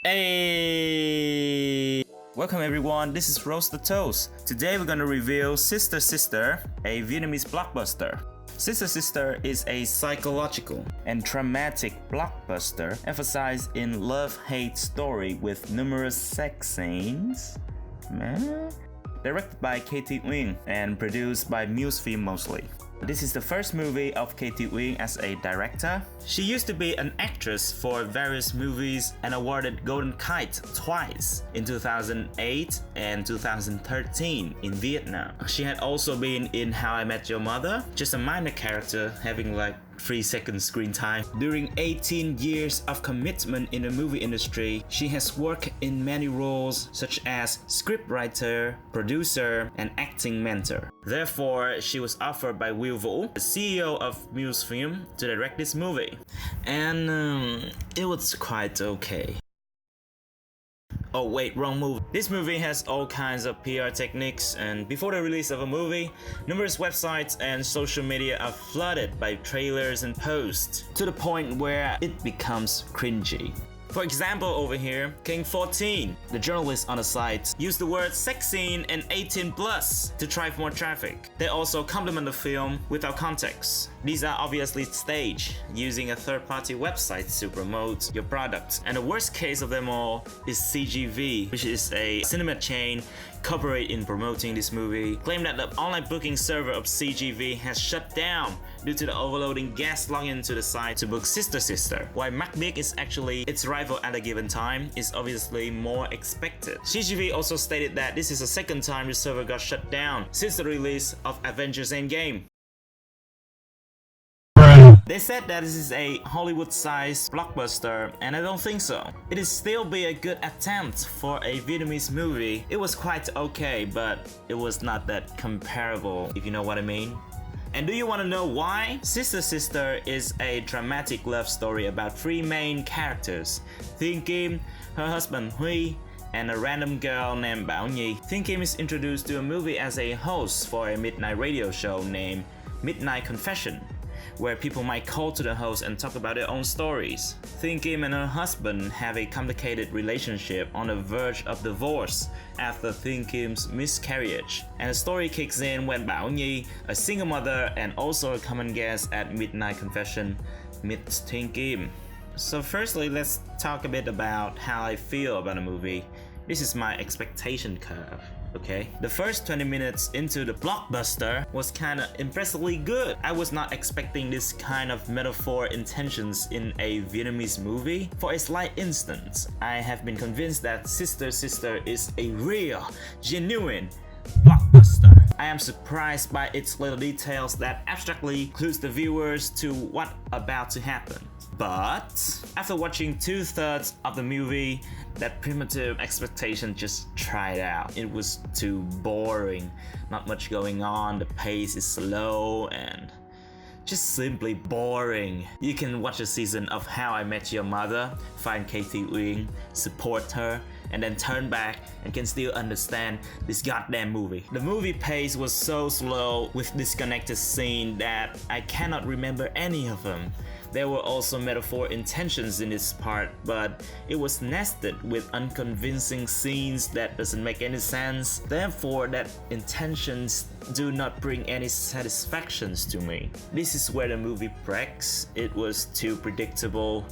Hey! Welcome everyone, this is Roast the Toast. Today we're gonna review Sister Sister, a Vietnamese blockbuster. Sister Sister is a psychological and dramatic blockbuster emphasized in love-hate story with numerous sex scenes. Directed by Kathy Uyên and produced by Muse film mostly. This is the first movie of Kathy Uyên as a director. She used to be an actress for various movies and awarded Golden Kite twice in 2008 and 2013 in Vietnam. She had also been in How I Met Your Mother, just a minor character having like 3-second screen time. During 18 years of commitment in the movie industry, she has worked in many roles such as scriptwriter, producer, and acting mentor. Therefore, she was offered by Will Vũ, the CEO of Muse Film, to direct this movie. And it was quite okay. Oh wait, wrong movie. This movie has all kinds of PR techniques, and before the release of a movie, numerous websites and social media are flooded by trailers and posts, to the point where it becomes cringy. For example, over here, King14, the journalist on the site, used the word sex scene and 18 plus to drive more traffic. They also compliment the film without context. These are obviously staged, using a third-party website to promote your product. And the worst case of them all is CGV, which is a cinema chain corporate in promoting this movie, claimed that the online booking server of CGV has shut down due to the overloading guests logging into the site to book Sister Sister. While MacBig is actually its rival at a given time, is obviously more expected. CGV also stated that this is the second time the server got shut down since the release of Avengers Endgame. They said that this is a Hollywood-sized blockbuster, and I don't think so. It is still be a good attempt for a Vietnamese movie. It was quite okay, but it was not that comparable, if you know what I mean. And do you want to know why? Sister Sister is a dramatic love story about three main characters: Thiên Kim, her husband Huy, and a random girl named Bảo Nhi. Thiên Kim is introduced to a movie as a host for a midnight radio show named Midnight Confession, where people might call to the host and talk about their own stories. Thiên Kim and her husband have a complicated relationship on the verge of divorce after Thiên Kim's miscarriage. And the story kicks in when Bảo Nhi, a single mother and also a common guest at Midnight Confession, meets Thiên Kim. So firstly, let's talk a bit about how I feel about the movie. This is my expectation curve. Okay, the first 20 minutes into the blockbuster was kinda impressively good. I was not expecting this kind of metaphor intentions in a Vietnamese movie. For a slight instance, I have been convinced that Sister Sister is a real, genuine blockbuster. I am surprised by its little details that abstractly clues the viewers to what about to happen. But after watching 2/3 of the movie, that primitive expectation just tried out. It was too boring, not much going on, the pace is slow and just simply boring. You can watch a season of How I Met Your Mother, find Kathy Uyên, support her, and then turn back and can still understand this goddamn movie. The movie pace was so slow with disconnected scenes that I cannot remember any of them. There were also metaphor intentions in this part, but it was nested with unconvincing scenes that doesn't make any sense. Therefore, that intentions do not bring any satisfactions to me. This is where the movie breaks. It was too predictable.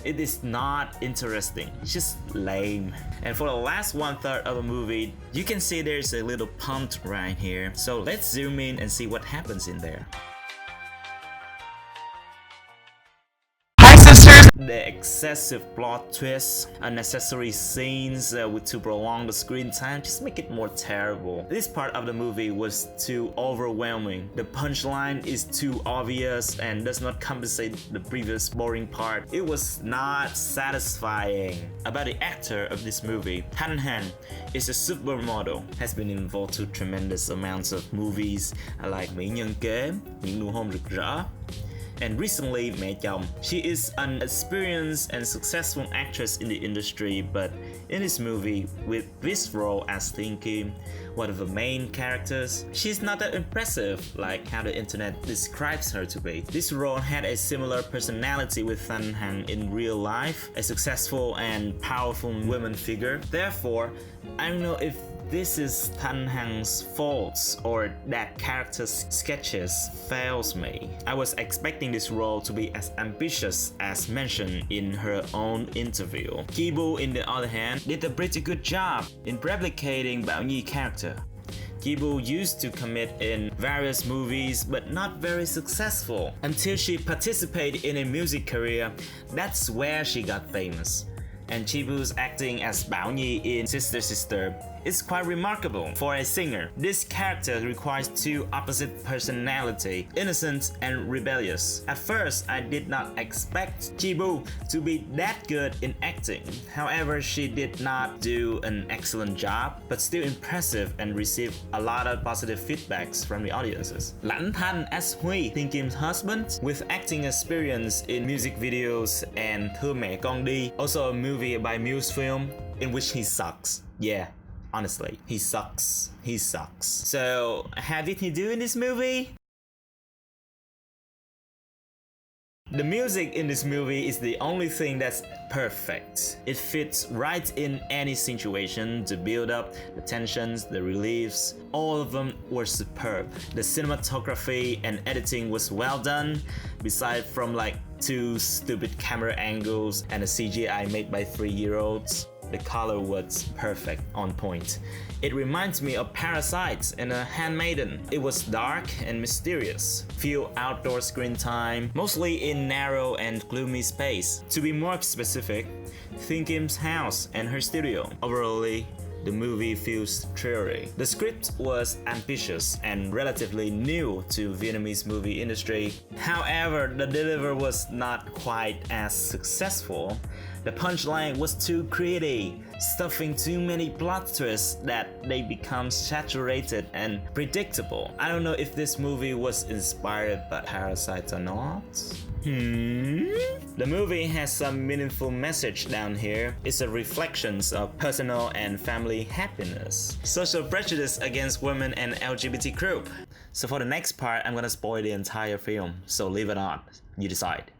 It is not interesting. It's just lame. And for the last 1/3 of the movie, you can see there's a little pumped right here. So let's zoom in and see what happens in there. The excessive plot twists, unnecessary scenes to prolong the screen time just make it more terrible. This part of the movie was too overwhelming. The punchline is too obvious and does not compensate the previous boring part. It was not satisfying. About the actor of this movie, Han Han is a supermodel, has been involved to tremendous amounts of movies like Mỹ Nhân Kế, Những Nụ Hôn Rực Rỡ, and recently mẹ chồng. She is an experienced and successful actress in the industry, but in this movie, with this role as Thiên Kim, one of the main characters, she's not that impressive like how the internet describes her to be. This role had a similar personality with Thanh Hằng in real life, a successful and powerful woman figure. Therefore, I don't know if this is Thanh Hang's faults or that character's sketches fails me. I was expecting this role to be as ambitious as mentioned in her own interview. Ki Bu, in the other hand, did a pretty good job in replicating Bảo Nhi character. Ki Bu used to commit in various movies but not very successful. Until she participated in a music career, that's where she got famous. And Ki Bu's acting as Bảo Nhi in Sister Sister is quite remarkable for a singer. This character requires two opposite personality, innocent and rebellious. At first, I did not expect Ki Bu to be that good in acting. However, she did not do an excellent job, but still impressive and received a lot of positive feedbacks from the audiences. Lãnh Thanh as Huy, Thiên Kim's husband, with acting experience in music videos and Thưa Mẹ Con Đi, also a movie by Muse film in which he sucks. Yeah. Honestly, he sucks. He sucks. So, how did he do in this movie? The music in this movie is the only thing that's perfect. It fits right in any situation to build up the tensions, the reliefs. All of them were superb. The cinematography and editing was well done, beside from like 2 stupid camera angles and a CGI made by 3-year-olds. The color was perfect, on point. It reminds me of Parasites and a Handmaiden. It was dark and mysterious. Few outdoor screen time, mostly in narrow and gloomy space. To be more specific, Thiên Kim's house and her studio. Overall, the movie feels dreary. The script was ambitious and relatively new to Vietnamese movie industry. However, the delivery was not quite as successful. The punchline was too gritty, stuffing too many plot twists that they become saturated and predictable. I don't know if this movie was inspired by Parasites or not. The movie has some meaningful message down here. It's a reflection of personal and family happiness, social prejudice against women and LGBT group. So for the next part, I'm gonna spoil the entire film, so leave it on. You decide.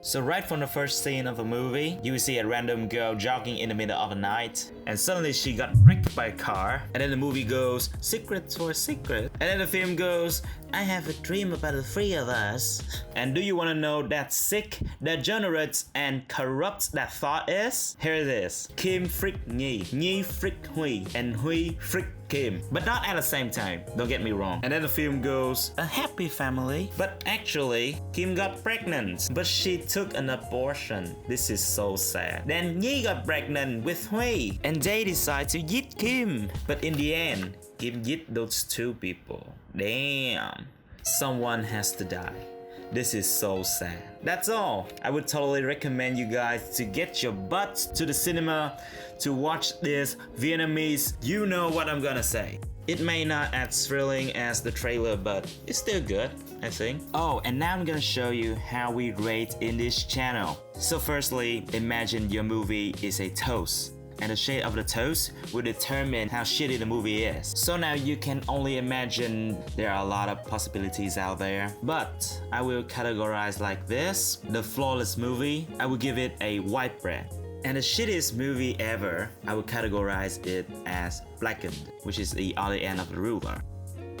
So right from the first scene of the movie, you see a random girl jogging in the middle of the night, and suddenly she got wrecked by a car, and then the movie goes, secret for a secret, and then the film goes, I have a dream about the 3 of us. And do you want to know that sick, degenerate, and corrupt that thought is? Here it is. Kim freak Nhi, Nhi freak Huy, and Huy freak Kim. But not at the same time, don't get me wrong. And then the film goes, a happy family. But actually, Kim got pregnant, but she took an abortion. This is so sad. Then Nhi got pregnant with Huy, and they decide to eat Kim. But in the end, Kim eat those 2 people. Damn. Someone has to die. This is so sad. That's all. I would totally recommend you guys to get your butts to the cinema to watch this Vietnamese. You know what I'm gonna say. It may not as thrilling as the trailer, but it's still good, I think. Oh, and now I'm gonna show you how we rate in this channel. So firstly, imagine your movie is a toast, and the shade of the toast will determine how shitty the movie is. So now you can only imagine there are a lot of possibilities out there. But I will categorize like this. The flawless movie, I will give it a white bread. And the shittiest movie ever, I will categorize it as blackened, which is the other end of the ruler.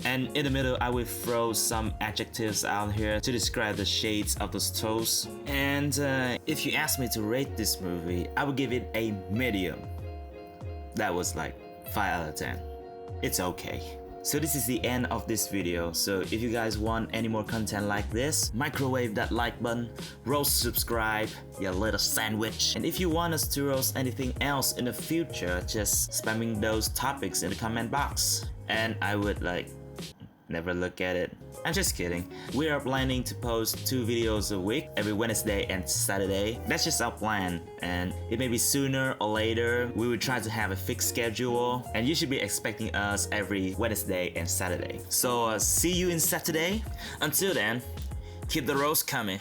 And in the middle, I will throw some adjectives out here to describe the shades of those toasts. And if you ask me to rate this movie, I would give it a medium. That was like 5 out of 10. It's okay. So this is the end of this video. So if you guys want any more content like this, microwave that like button, roast subscribe, you little sandwich. And if you want us to roast anything else in the future, just spamming those topics in the comment box. And I would like never look at it. I'm just kidding. We are planning to post 2 videos a week, every Wednesday and Saturday. That's just our plan, and it may be sooner or later. We will try to have a fixed schedule, and you should be expecting us every Wednesday and Saturday. So see you in Saturday. Until then, keep the roast coming.